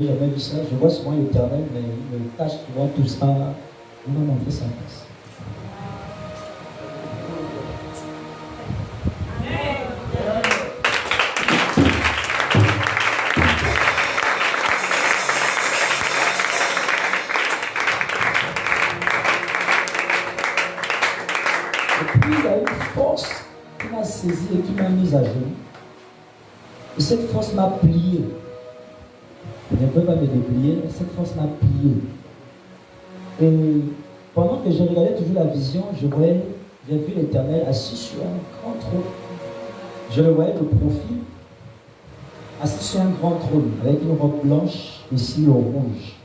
J'ai jamais vu ça. Je vois souvent l'Éternel, mais il me cache souvent tout ça. Il m'a montré sa face. Et puis il y a une force qui m'a saisi et qui m'a mise à genoux. Et cette force m'a plié. Je ne peux pas me déplier, mais cette force m'a plié. Et pendant que je regardais toujours la vision, j'ai vu l'Éternel assis sur un grand trône. Je le voyais de profil, assis sur un grand trône, avec une robe blanche, ici le rouge.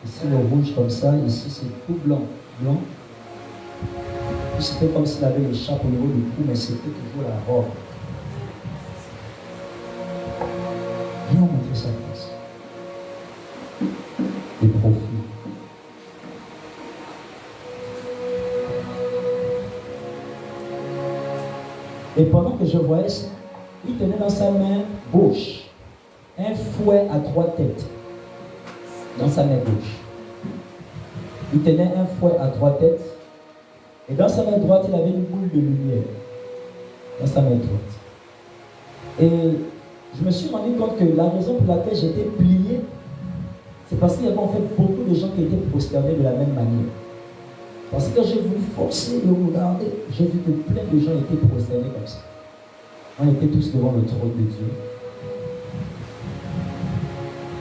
Ici le rouge comme ça, ici c'est tout blanc. Blanc. C'était comme s'il avait l'écharpe au niveau du cou, mais c'était toujours la robe. Il m'a montré sa face. De profil. Et pendant que je voyais ça, il tenait dans sa main gauche un fouet à 3 têtes. Dans sa main gauche. Il tenait un fouet à 3 têtes. Et dans sa main droite, il avait une boule de lumière. Dans sa main droite. Et je me suis rendu compte que la raison pour laquelle j'étais plié, c'est parce qu'il y avait en fait beaucoup de gens qui étaient prosternés de la même manière. Parce que j'ai voulu forcer de regarder, j'ai vu que plein de gens étaient prosternés comme ça. On était tous devant le trône de Dieu.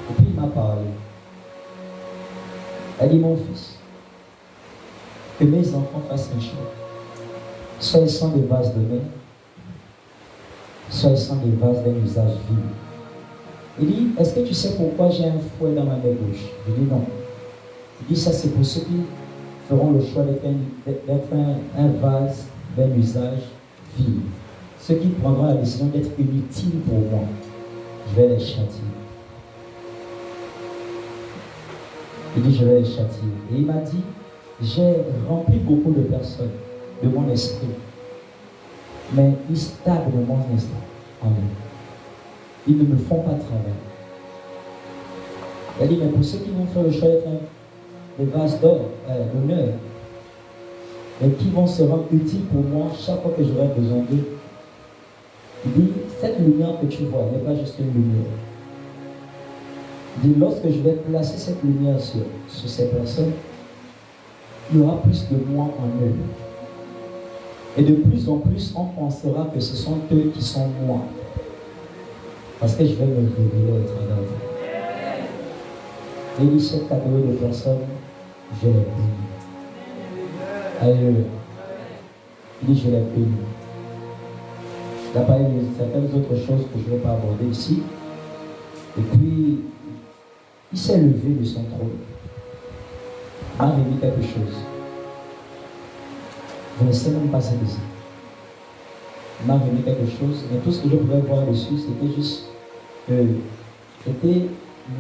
Et puis il m'a parlé. Elle dit, mon fils, que mes enfants fassent un choix. Soit ils sont des vases de mer, soit ils sont des vases d'un usage vide. Il dit, est-ce que tu sais pourquoi j'ai un fouet dans ma main gauche? Je dis non. Il dit, ça c'est pour ceux qui feront le choix d'être un vase d'un usage vide. Ceux qui prendront la décision d'être inutiles pour moi, je vais les châtier. Il dit, je vais les châtier. Et il m'a dit, j'ai rempli beaucoup de personnes de mon esprit, mais ils stagnent de mon esprit en eux. Ils ne me font pas travailler. Il dit, mais pour ceux qui vont faire le choix d'être des vases d'or, d'honneur, et qui vont se rendre utiles pour moi chaque fois que j'aurai besoin d'eux, il dit, cette lumière que tu vois n'est pas juste une lumière. Il dit, lorsque je vais placer cette lumière sur ces personnes, il y aura plus de moi en eux. Et de plus en plus, on pensera que ce sont eux qui sont moi. Parce que je vais me révéler au travers d'eux. Et il dit, cette catégorie de personnes, je les bénis. Alléluia. Il dit, je les bénis. Il n'y a pas eu certaines autres choses que je ne vais pas aborder ici. Et puis, il s'est levé de son trône. Il m'a remis quelque chose. Je ne sais même pas ce que c'est. Il m'a remis quelque chose, mais tout ce que je pouvais voir dessus, c'était juste que c'était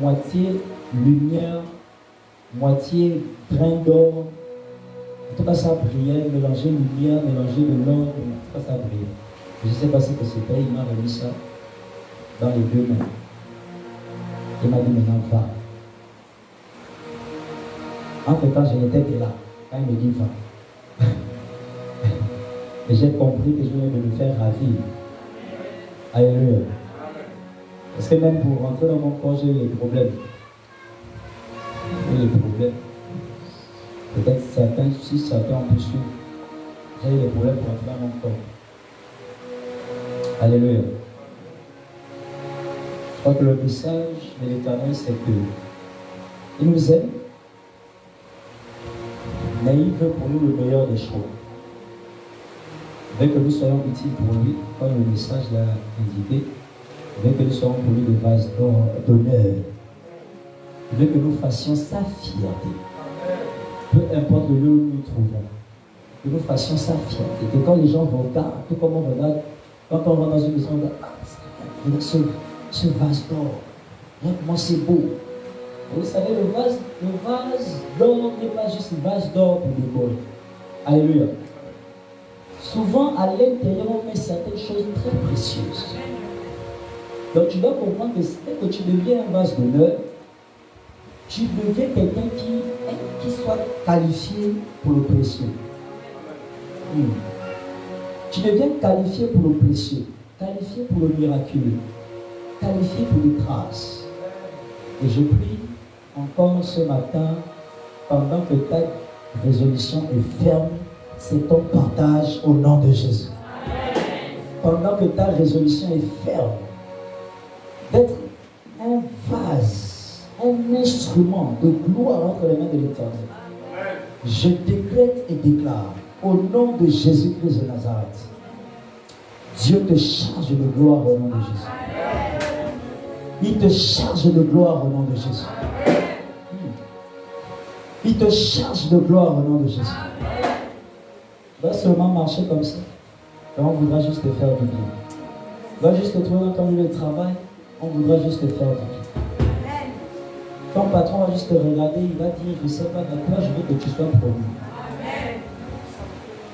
moitié lumière, moitié grain d'or. En tout cas, ça brillait, mélangé lumière, mélangé de l'or, en tout cas, ça brillait. Je ne sais pas ce que c'était, il m'a remis ça dans les 2 mains. Il m'a dit, maintenant, va. Entre-temps, je n'étais que là. Quand il me dit, va. Et j'ai compris que je venais de me faire ravir. Alléluia. Parce que même pour rentrer dans mon corps, j'ai eu des problèmes. J'ai eu des problèmes. Peut-être certains, si certains ont pu suivre, j'ai eu des problèmes pour rentrer dans mon corps. Alléluia. Je crois que le message de l'Éternel, c'est que il nous aime, mais il veut pour nous le meilleur des choix. Il veut que nous soyons utiles pour lui, comme le message l'a indiqué. Il veut que nous soyons pour lui des vases d'honneur. Il veut que nous fassions sa fierté. Peu importe le lieu où nous nous trouvons. Que nous fassions sa fierté. Que quand les gens regardent, tout comme on regarde, quand on va dans une maison, on regarde, ah, ce vase d'or. Moi c'est beau. Et vous savez, le vase d'or n'est pas juste un vase d'or pour décorer. Alléluia. Souvent, à l'intérieur, on met certaines choses très précieuses. Donc, tu dois comprendre que dès que tu deviens un vase d'honneur, tu deviens quelqu'un qui soit qualifié pour le précieux. Tu deviens qualifié pour le précieux, qualifié pour le miraculeux, qualifié pour les grâces. Et je prie encore ce matin, pendant que ta résolution est ferme, c'est ton partage au nom de Jésus. Pendant que ta résolution est ferme, d'être un vase, un instrument de gloire entre les mains de l'Éternel. Je décrète et déclare au nom de Jésus-Christ de Nazareth, Dieu te charge de gloire au nom de Jésus. Il te charge de gloire au nom de Jésus. Il te charge de gloire au nom de Jésus. Tu vas seulement marcher comme ça. Et on voudra juste te faire du bien. Tu vas juste te trouver dans ton lieu de travail. On voudra juste te faire du bien. Ton patron va juste te regarder. Il va dire, je ne sais pas, mais toi, je veux que tu sois promu.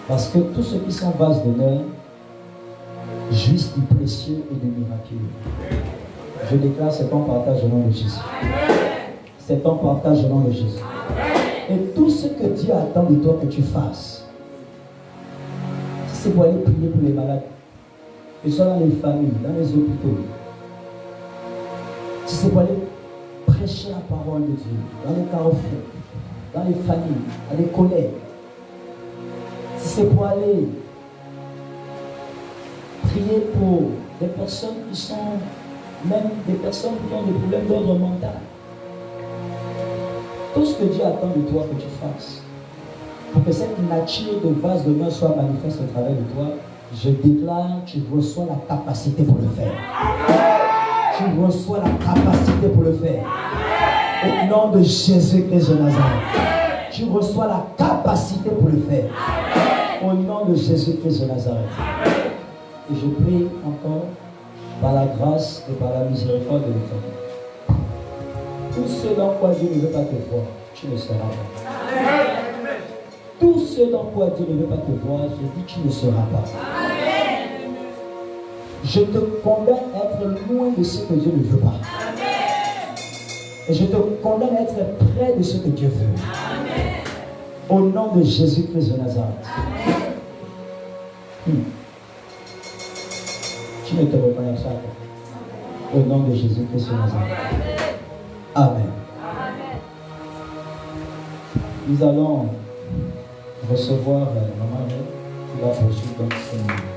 Parce que tous ceux qui sont vases d'honneur jouissent du précieux et du miraculeux. Je déclare, c'est ton partage au nom de Jésus. C'est ton partage au nom de Jésus. Et tout ce que Dieu attend de toi que tu fasses, si c'est pour aller prier pour les malades, que ce soit dans les familles, dans les hôpitaux, si c'est pour aller prêcher la parole de Dieu, dans les carrefours, dans les familles, dans les collègues, si c'est pour aller prier pour des personnes qui sont, même des personnes qui ont des problèmes d'ordre mental, tout ce que Dieu attend de toi que tu fasses, pour que cette nature de vase de main soit manifeste au travers de toi, je déclare, tu reçois la capacité pour le faire. Tu reçois la capacité pour le faire. Au nom de Jésus-Christ de Nazareth. Tu reçois la capacité pour le faire. Au nom de Jésus-Christ de Nazareth. Et je prie encore par la grâce et par la miséricorde de l'Éternel. Tout ce dans quoi Dieu ne veut pas te voir, tu ne seras pas. Tout ce dans quoi Dieu ne veut pas te voir, je dis tu ne seras pas. Je te condamne à être loin de ce que Dieu ne veut pas. Et je te condamne à être près de ce que Dieu veut. Au nom de Jésus-Christ de Nazareth. Tu ne te reconnaîtras pas. Au nom de Jésus-Christ de Nazareth. Amen. Nous allons recevoir Maman qui va poursuivre dans ce moment.